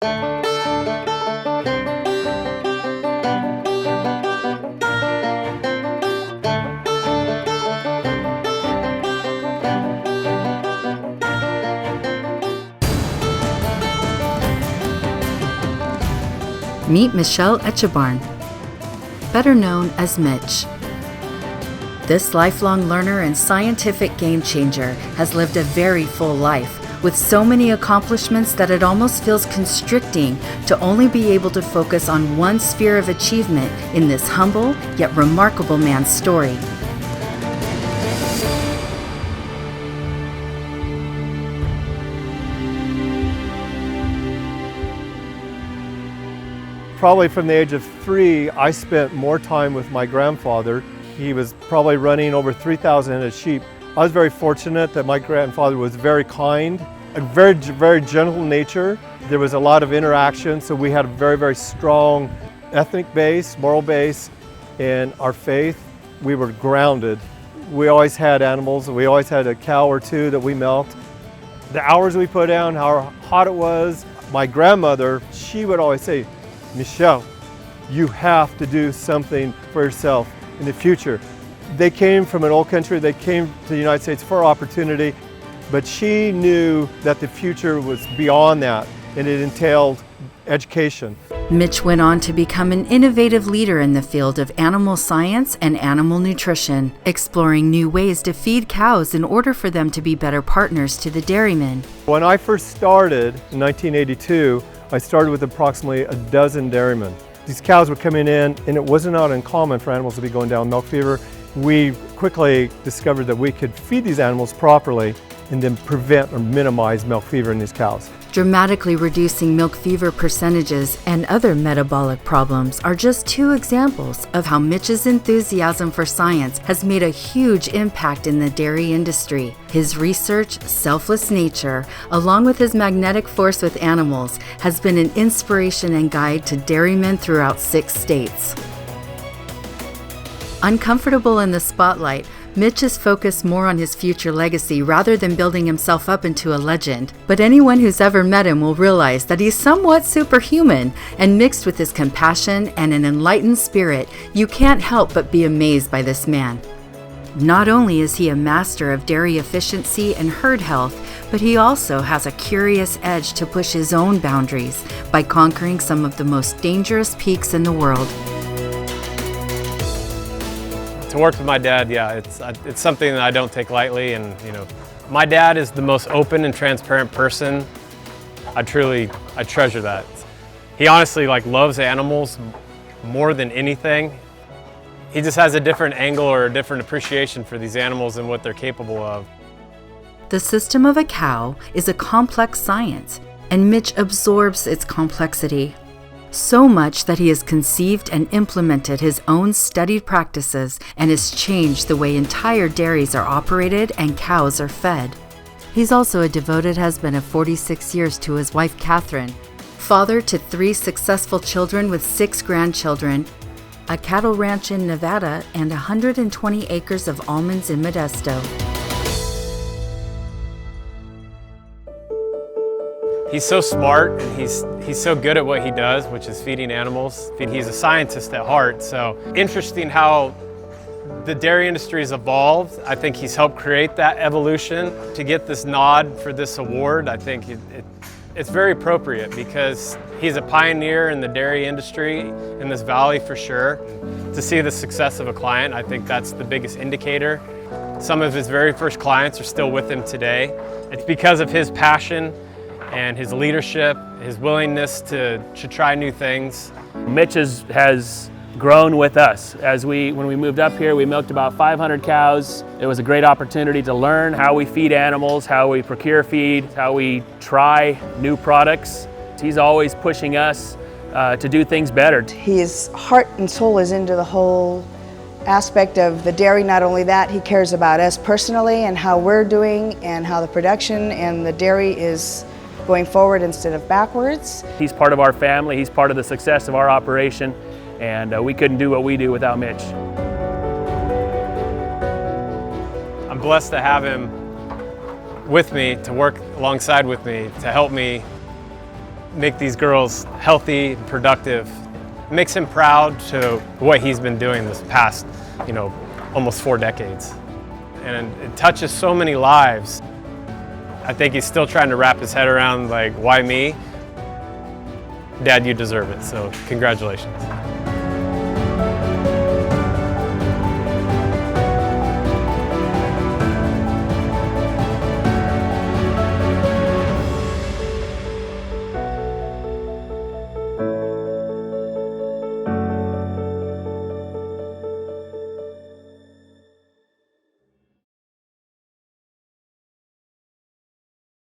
Meet Michelle Etchebarne, better known as Mitch. This lifelong learner and scientific game changer has lived a very full life, with so many accomplishments that it almost feels constricting to only be able to focus on one sphere of achievement in this humble yet remarkable man's story. Probably from the age of 3, I spent more time with my grandfather. He was probably running over 3,000 head of sheep. I was very fortunate that my grandfather was very kind, a very gentle nature. There was a lot of interaction, so we had a very strong ethnic base, moral base, and our faith. We were grounded. We always had animals. We always had a cow or two that we milked. The hours we put down, how hot it was. My grandmother, she would always say, "Michelle, you have to do something for yourself in the future." They came from an old country, they came to the United States for opportunity, but she knew that the future was beyond that, and it entailed education. Mitch went on to become an innovative leader in the field of animal science and animal nutrition, exploring new ways to feed cows in order for them to be better partners to the dairymen. When I first started in 1982, I started with approximately a dozen dairymen. These cows were coming in, and it was not uncommon for animals to be going down milk fever. We quickly discovered that we could feed these animals properly and then prevent or minimize milk fever in these cows. Dramatically reducing milk fever percentages and other metabolic problems are just two examples of how Mitch's enthusiasm for science has made a huge impact in the dairy industry. His research, selfless nature, along with his magnetic force with animals, has been an inspiration and guide to dairymen throughout 6 states. Uncomfortable in the spotlight, Mitch is focused more on his future legacy rather than building himself up into a legend. But anyone who's ever met him will realize that he's somewhat superhuman, and mixed with his compassion and an enlightened spirit, you can't help but be amazed by this man. Not only is he a master of dairy efficiency and herd health, but he also has a curious edge to push his own boundaries by conquering some of the most dangerous peaks in the world. To work with my dad, yeah, it's something that I don't take lightly, and my dad is the most open and transparent person. I treasure that. He honestly loves animals more than anything. He just has a different angle or a different appreciation for these animals and what they're capable of. The system of a cow is a complex science, and Mitch absorbs its complexity. So much that he has conceived and implemented his own studied practices and has changed the way entire dairies are operated and cows are fed. He's also a devoted husband of 46 years to his wife, Catherine, father to 3 successful children with 6 grandchildren, a cattle ranch in Nevada, and 120 acres of almonds in Modesto. He's so smart, and he's so good at what he does, which is feeding animals. He's a scientist at heart, so interesting how the dairy industry has evolved. I think he's helped create that evolution. To get this nod for this award, I think it's very appropriate because he's a pioneer in the dairy industry in this valley for sure. To see the success of a client, I think that's the biggest indicator. Some of his very first clients are still with him today. It's because of his passion and his leadership, his willingness to try new things. Mitch has grown with us. When we moved up here, we milked about 500 cows. It was a great opportunity to learn how we feed animals, how we procure feed, how we try new products. He's always pushing us to do things better. His heart and soul is into the whole aspect of the dairy. Not only that, he cares about us personally and how we're doing and how the production and the dairy is going forward instead of backwards. He's part of our family, he's part of the success of our operation, and we couldn't do what we do without Mitch. I'm blessed to have him with me, to work alongside with me, to help me make these girls healthy, productive. It makes him proud to what he's been doing this past, almost 4 decades. And it touches so many lives. I think he's still trying to wrap his head around, like, why me? Dad, you deserve it, so congratulations.